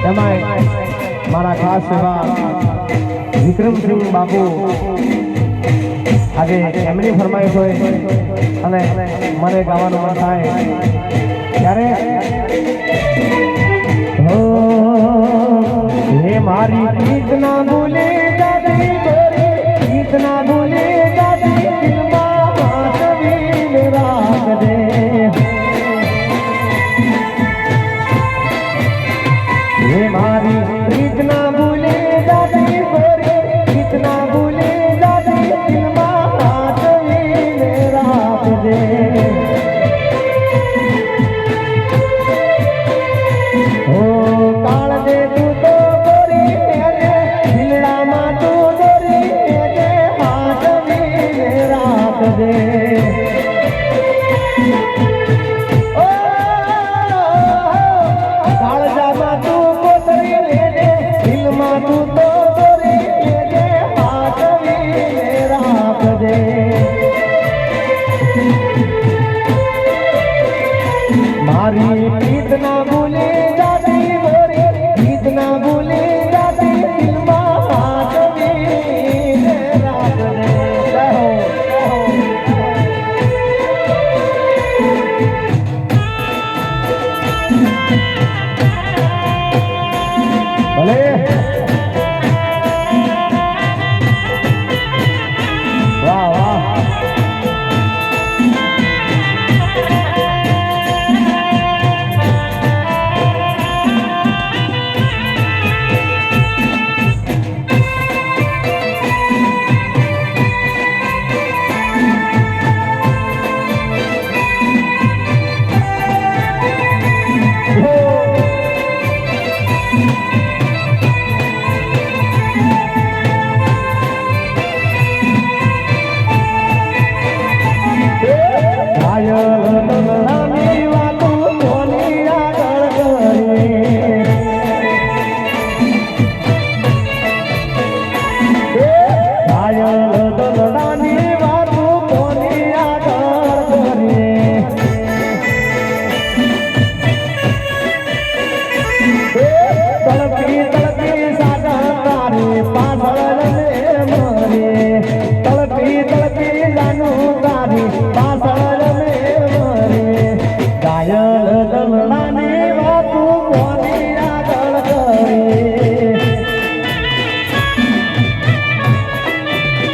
એમાંય મારા ખાસ એવા વિક્રમસિંહ બાપુ આજે એમની ફરમાઈશ હોય અને મને ગાવાનું મન થાય ત્યારે હે મારી ગીત ના ભૂલે દાદી ગોરી ગીત ના ભૂલે દાદી દિલમાં હાથવીન રાખજે હે મારી ગીત ના ભૂલે દાદી ગોરી ગીત ના ભૂલે દાદી દિલમાં હાથવીન રાખજે मारी गीत ना भूले दादी गोरी गीत ना भूले दादी दिलमा हाथवीन રાખજે ભલે